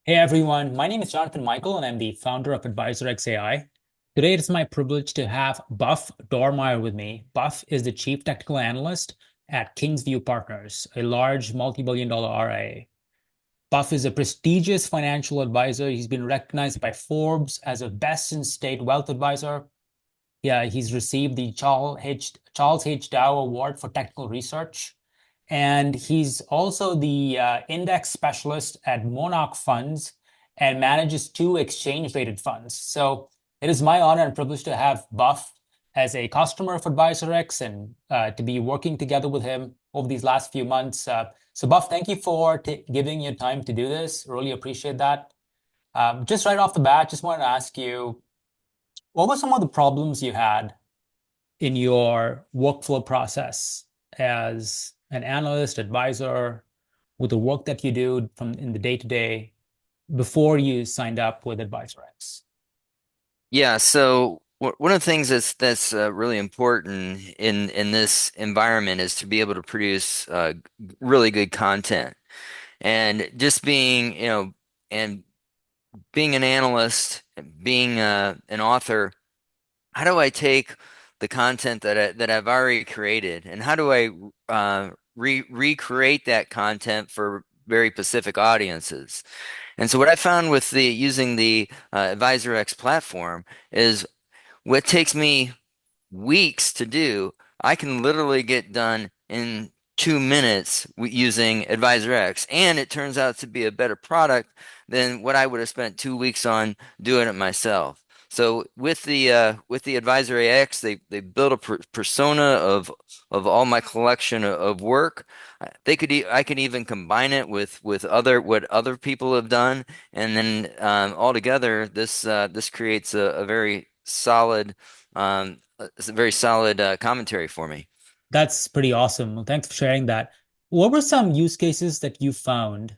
Hey everyone, my name is Jonathan Michael and I'm the founder of AdvisorX AI. Today it is my privilege to have Buff Dormeier with me. Buff is the Chief Technical Analyst at Kingsview Partners, a large multi-billion dollar RIA. Buff is a prestigious financial advisor. He's been recognized by Forbes as a best in state wealth advisor. Yeah, he's received the Charles H. Dow Award for technical research. And he's also the index specialist at Monarch Funds and manages two exchange-rated funds. So it is my honor and privilege to have Buff as a customer of AdvisorX and to be working together with him over these last few months. So Buff, thank you for giving your time to do this. Really appreciate that. Just right off the bat, just wanted to ask you, what were some of the problems you had in your workflow process as an analyst, advisor, with the work that you do from in the day to day before you signed up with AdvisorX? Yeah, so one of the things that's really important in this environment is to be able to produce really good content. And just being, and being an analyst, being an author, how do I take the content that I've already created and how do I recreate that content for very specific audiences? And so what I found with the using the AdvisorX platform is what takes me weeks to do, I can literally get done in 2 minutes using AdvisorX. And it turns out to be a better product than what I would have spent 2 weeks on doing it myself. So with the AdvisorX, they built a persona of all my collection of work. I could even combine it with other what other people have done, and then altogether this creates a very solid it's a very solid commentary for me. That's pretty awesome. Well, thanks for sharing that. What were some use cases that you found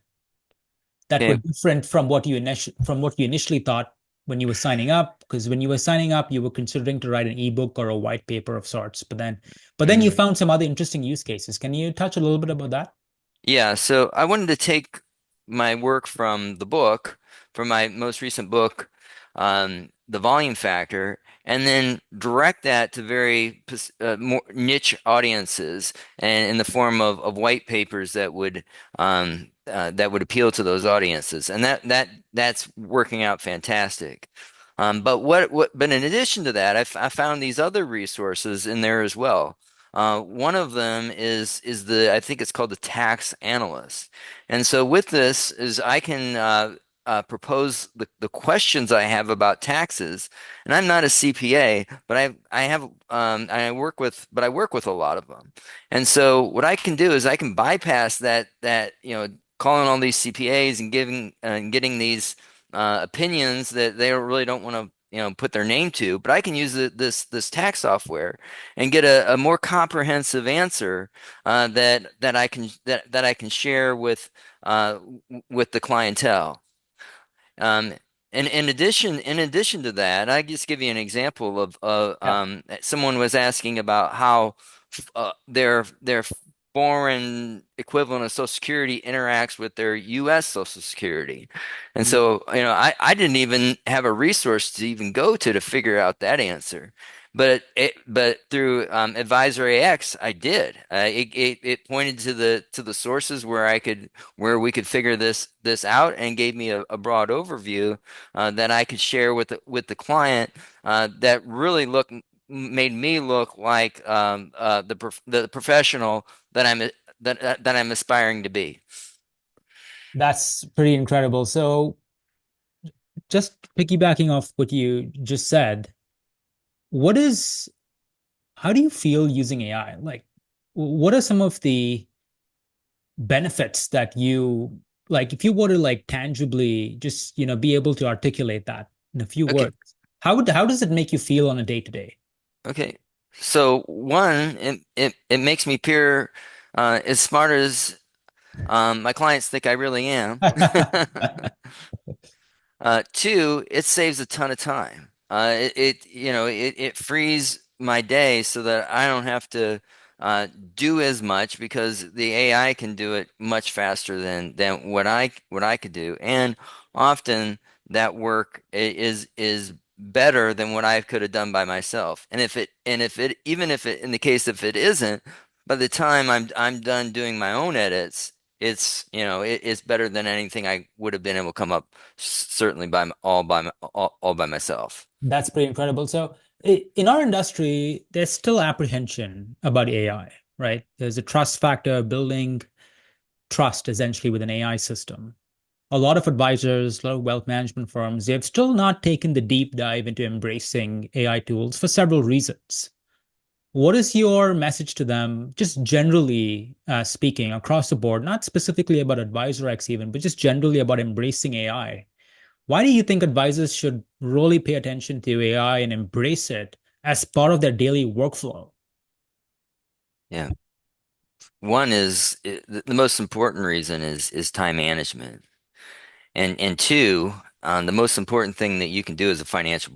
that were Okay. different from what you initially thought when you were signing up? Because when you were signing up, you were considering to write an ebook or a white paper of sorts, but then you Mhm. found some other interesting use cases. Can you touch a little bit about that? Yeah, so I wanted to take my work from the book, from my most recent book, The Volume Factor, and then direct that to very more niche audiences and in the form of white papers that would appeal to those audiences. And that's working out fantastic. But in addition to that, I found these other resources in there as well. One of them is the I think it's called the tax analyst. And so with this is I can propose the questions I have about taxes. And I'm not a CPA, but I have I work with a lot of them. And so what I can do is I can bypass that calling all these CPAs and getting these opinions that they really don't want to put their name to, but I can use this tax software and get a more comprehensive answer that I can share uh, with the clientele. Um, and in addition to that, I just give you an example of Yeah. someone was asking about how their foreign equivalent of Social Security interacts with their U.S. Social Security. And Mm. so, I didn't even have a resource to even go to figure out that answer. But through Advisor AX, I did. It pointed to the sources where we could figure this out and gave me a broad overview that I could share with the client that really made me look like the professional that I'm aspiring to be. That's pretty incredible. So, just piggybacking off what you just said, what is, how do you feel using AI? Like, what are some of the benefits that you, like, if you were to like tangibly just, be able to articulate that in a few Okay, words, how does it make you feel on a day to day? okay. So one, it makes me appear as smart as my clients think I really am. Two, it saves a ton of time. It frees my day so that I don't have to. uh, do as much because the AI can do it much faster than what I could do, and often that work is better than what I could have done by myself. And if it even if it in the case if it isn't, by the time I'm done doing my own edits, it's better than anything I would have been able to come up certainly all by myself. That's pretty incredible. So in our industry, there's still apprehension about AI, right? There's a trust factor, building trust essentially with an AI system. A lot of advisors, a lot of wealth management firms, they've still not taken the deep dive into embracing AI tools for several reasons. What is your message to them, just generally speaking, across the board, not specifically about AdvisorX even, but just generally about embracing AI? Why do you think advisors should really pay attention to AI and embrace it as part of their daily workflow? Yeah. One is the most important reason is time management. And two, the most important thing that you can do as a financial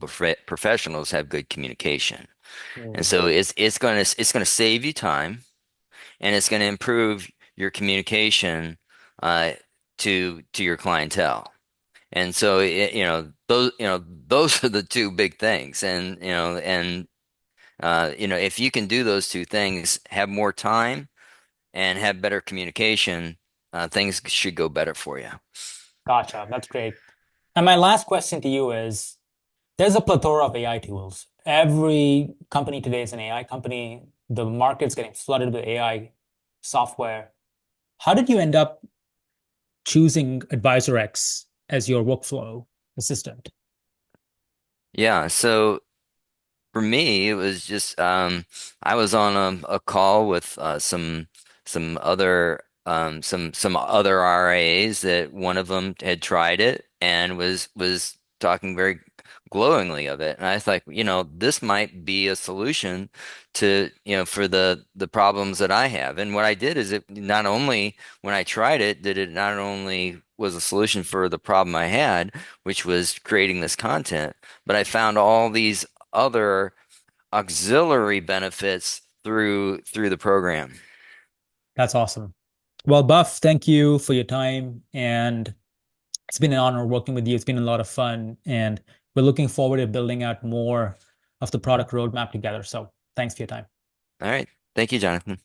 professional is have good communication. And Mm. so it's gonna save you time, and it's gonna improve your communication uh, to your clientele. And so those are the two big things. And if you can do those two things, have more time and have better communication, things should go better for you. Gotcha. That's great. And my last question to you is, there's a plethora of AI tools. Every company today is an AI company. The market's getting flooded with AI software. How did you end up choosing AdvisorX as your workflow assistant? Yeah, so for me, it was just I was on a call with some other RIAs that one of them had tried it and was talking very glowingly of it. And I thought, this might be a solution to, for the problems that I have. And what I did is it not only when I tried it, did it not only was a solution for the problem I had, which was creating this content, but I found all these other auxiliary benefits through the program. That's awesome. Well, Buff, thank you for your time. And it's been an honor working with you. It's been a lot of fun. And we're looking forward to building out more of the product roadmap together. So thanks for your time. All right. Thank you, Jonathan.